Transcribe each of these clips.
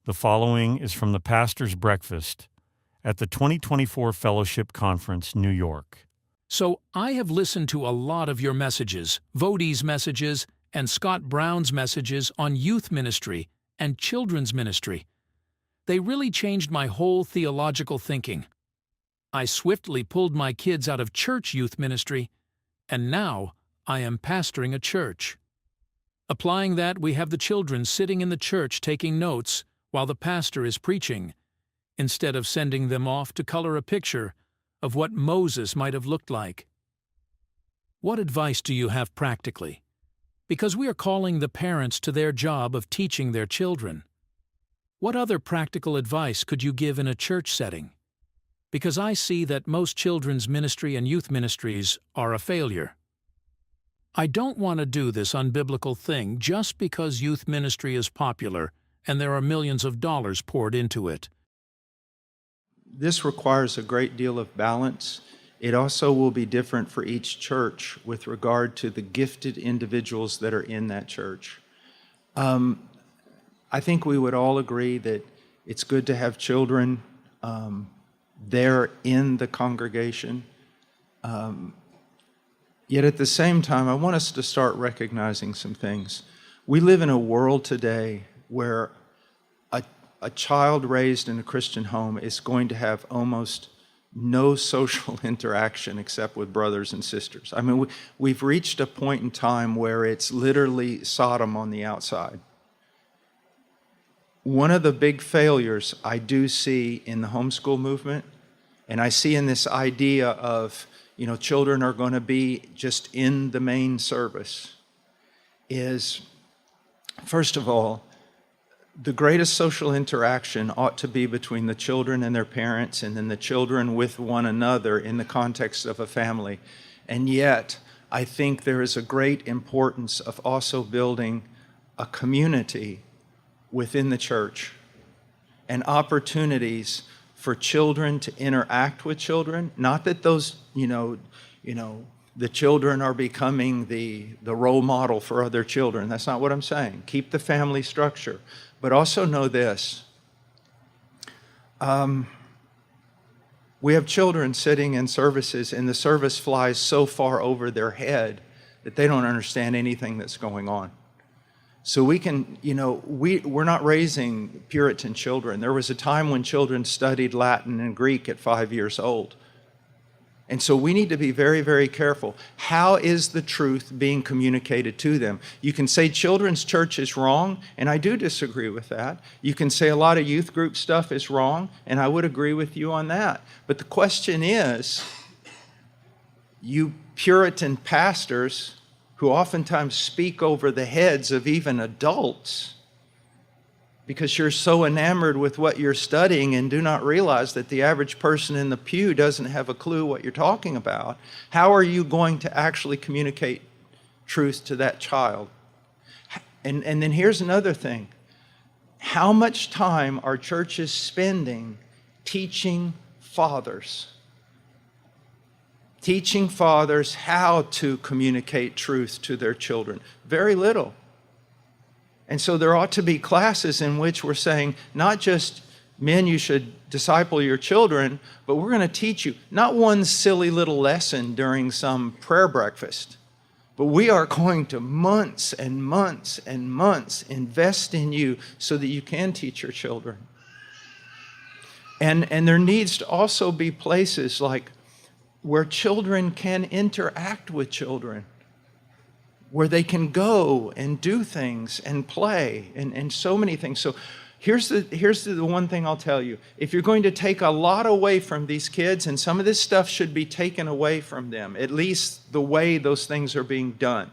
The following is from the Pastor's Breakfast at the 2024 Fellowship Conference, New York. So I have listened to a lot of your messages, Vodie's messages, and Scott Brown's messages on youth ministry and children's ministry. They really changed my whole theological thinking. I swiftly pulled my kids out of church youth ministry, and now I am pastoring a church. Applying that, we have the children sitting in the church taking notes while the pastor is preaching, instead of sending them off to color a picture of what Moses might have looked like. What advice do you have practically? Because we are calling the parents to their job of teaching their children. What other practical advice could you give in a church setting? Because I see that most children's ministry and youth ministries are a failure. I don't want to do this unbiblical thing just because youth ministry is popular and there are millions of dollars poured into it. This requires a great deal of balance. It also will be different for each church with regard to the gifted individuals that are in that church. I think we would all agree that it's good to have children there in the congregation. Yet at the same time, I want us to start recognizing some things. We live in a world today where a child raised in a Christian home is going to have almost no social interaction except with brothers and sisters. I mean, we've reached a point in time where it's literally Sodom on the outside. One of the big failures I do see in the homeschool movement, and I see in this idea of, children are going to be just in the main service, is, first of all, the greatest social interaction ought to be between the children and their parents, and then the children with one another in the context of a family. And yet, I think there is a great importance of also building a community within the church and opportunities for children to interact with children. Not that those, the children are becoming the role model for other children. That's not what I'm saying. Keep the family structure. But also know this. We have children sitting in services, and the service flies so far over their head that they don't understand anything that's going on. So we can, we're not raising Puritan children. There was a time when children studied Latin and Greek at 5 years old. And so we need to be very, very careful. How is the truth being communicated to them? You can say children's church is wrong, and I do disagree with that. You can say a lot of youth group stuff is wrong, and I would agree with you on that. But the question is, you Puritan pastors who oftentimes speak over the heads of even adults, because you're so enamored with what you're studying and do not realize that the average person in the pew doesn't have a clue what you're talking about, how are you going to actually communicate truth to that child? And then here's another thing. How much time are churches spending teaching fathers? Teaching fathers how to communicate truth to their children? Very little. And so there ought to be classes in which we're saying, not just men, you should disciple your children, but we're going to teach you not one silly little lesson during some prayer breakfast, but we are going to months and months and months invest in you so that you can teach your children. And there needs to also be places like where children can interact with children, where they can go and do things and play and so many things. So here's the one thing I'll tell you. If you're going to take a lot away from these kids, and some of this stuff should be taken away from them, at least the way those things are being done.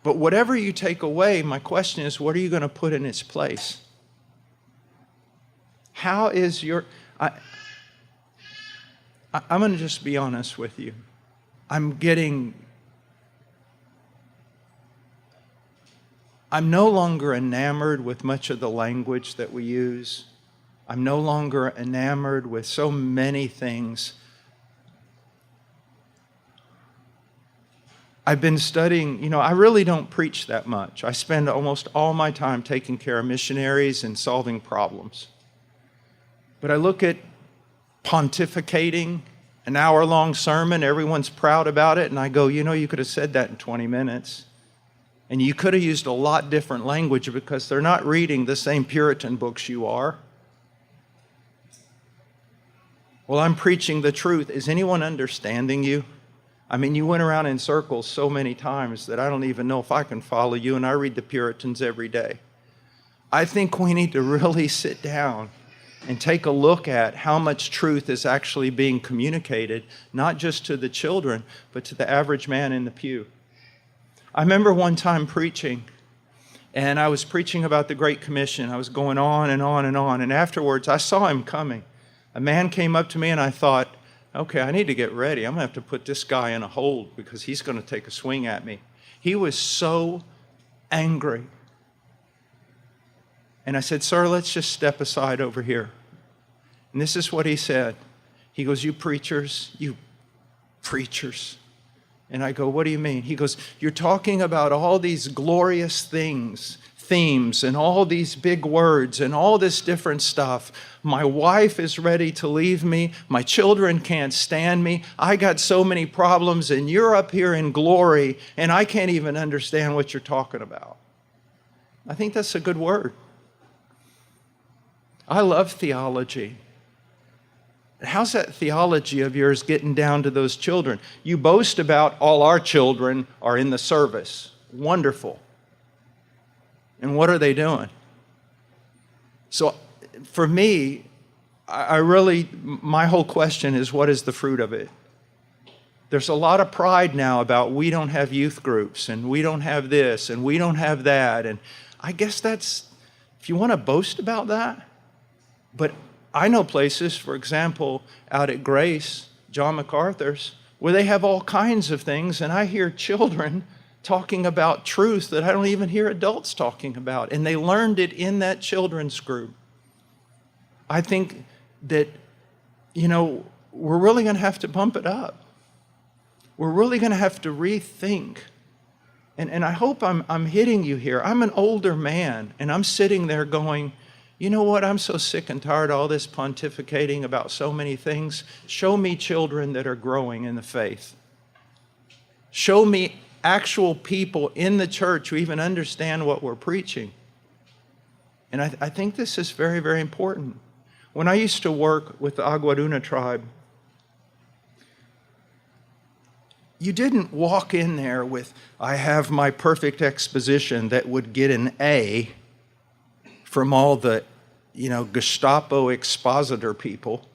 But whatever you take away, my question is, what are you going to put in its place? How is your... I'm going to just be honest with you. I'm no longer enamored with much of the language that we use. I'm no longer enamored with so many things. I've been studying, I really don't preach that much. I spend almost all my time taking care of missionaries and solving problems. But I look at pontificating, an hour-long sermon, everyone's proud about it, and I go, you could have said that in 20 minutes. And you could have used a lot different language because they're not reading the same Puritan books you are. Well, I'm preaching the truth. Is anyone understanding you? I mean, you went around in circles so many times that I don't even know if I can follow you, and I read the Puritans every day. I think we need to really sit down and take a look at how much truth is actually being communicated, not just to the children, but to the average man in the pew. I remember one time preaching, and I was preaching about the Great Commission. I was going on and on and on, and afterwards I saw him coming. A man came up to me, and I thought, okay, I need to get ready. I'm going to have to put this guy in a hold because he's going to take a swing at me. He was so angry. And I said, sir, let's just step aside over here. And this is what he said. He goes, you preachers. And I go, what do you mean? He goes, you're talking about all these glorious things, themes, and all these big words, and all this different stuff. My wife is ready to leave me. My children can't stand me. I got so many problems, and you're up here in glory, and I can't even understand what you're talking about. I think that's a good word. I love theology. How's that theology of yours getting down to those children? You boast about all our children are in the service. Wonderful. And what are they doing? So for me, my whole question is, what is the fruit of it? There's a lot of pride now about we don't have youth groups, and we don't have this, and we don't have that. And I guess that's, if you want to boast about that, but I know places, for example, out at Grace, John MacArthur's, where they have all kinds of things, and I hear children talking about truth that I don't even hear adults talking about, and they learned it in that children's group. I think that, we're really going to have to bump it up. We're really going to have to rethink. And I hope I'm hitting you here. I'm an older man, and I'm sitting there going, you know what? I'm so sick and tired of all this pontificating about so many things. Show me children that are growing in the faith. Show me actual people in the church who even understand what we're preaching. And I think this is very, very important. When I used to work with the Aguaduna tribe, you didn't walk in there with, I have my perfect exposition that would get an A from all the, Gestapo expositor people.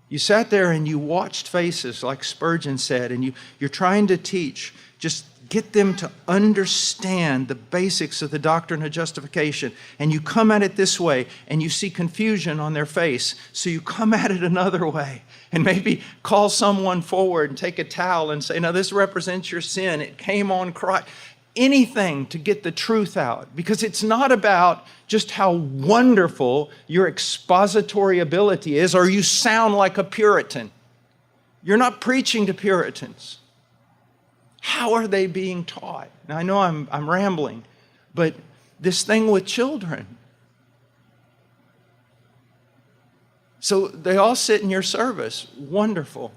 You sat there and you watched faces, like Spurgeon said, and you're trying to teach. Just get them to understand the basics of the doctrine of justification. And you come at it this way, and you see confusion on their face. So you come at it another way, and maybe call someone forward and take a towel and say, no, this represents your sin. It came on Christ. Anything to get the truth out, because it's not about just how wonderful your expository ability is, or you sound like a Puritan. You're not preaching to Puritans. How are they being taught? Now, I know I'm rambling, but this thing with children. So they all sit in your service. Wonderful.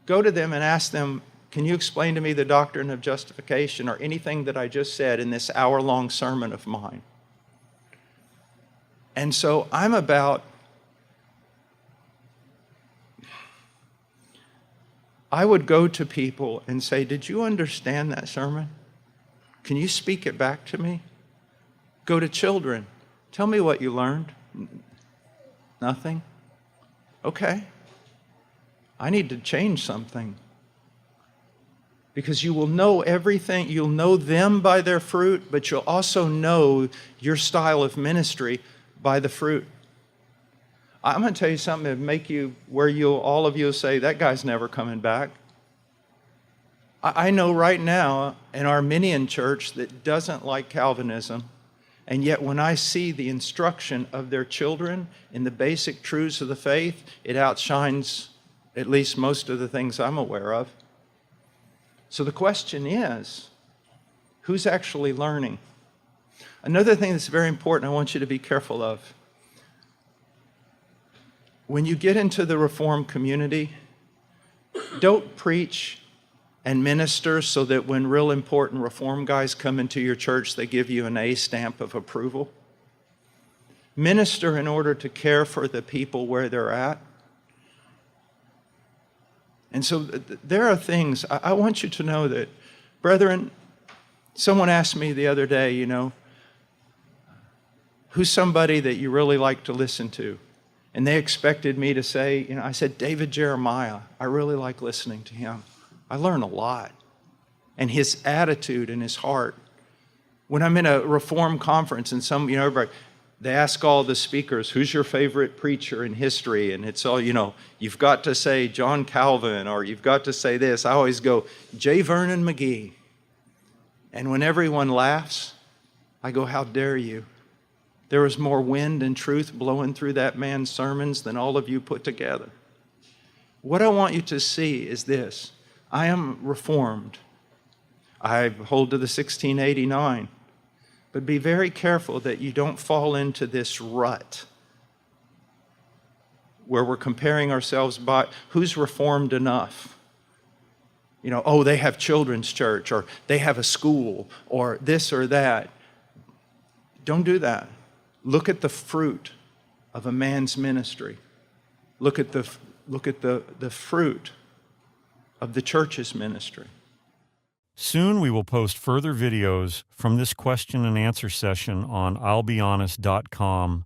Go to them and ask them, can you explain to me the doctrine of justification or anything that I just said in this hour-long sermon of mine? And so I would go to people and say, did you understand that sermon? Can you speak it back to me? Go to children. Tell me what you learned. Nothing? Okay. I need to change something. Because you will know everything. You'll know them by their fruit, but you'll also know your style of ministry by the fruit. I'm going to tell you something that make you, where all of you say, that guy's never coming back. I know right now an Arminian church that doesn't like Calvinism, and yet when I see the instruction of their children in the basic truths of the faith, it outshines at least most of the things I'm aware of. So the question is, who's actually learning? Another thing that's very important I want you to be careful of. When you get into the Reformed community, don't preach and minister so that when real important Reform guys come into your church, they give you an A stamp of approval. Minister in order to care for the people where they're at. And so there are things, I want you to know that, brethren, someone asked me the other day, who's somebody that you really like to listen to? And they expected me to say, I said, David Jeremiah. I really like listening to him. I learn a lot. And his attitude and his heart. When I'm in a Reform conference and everybody, they ask all the speakers, who's your favorite preacher in history? And it's all, you've got to say John Calvin, or you've got to say this. I always go, J. Vernon McGee. And when everyone laughs, I go, how dare you? There was more wind and truth blowing through that man's sermons than all of you put together. What I want you to see is this. I am Reformed. I hold to the 1689. But be very careful that you don't fall into this rut where we're comparing ourselves by who's Reformed enough. They have children's church, or they have a school, or this or that. Don't do that. Look at the fruit of a man's ministry. Look at the fruit of the church's ministry. Soon we will post further videos from this question and answer session on I'llBeHonest.com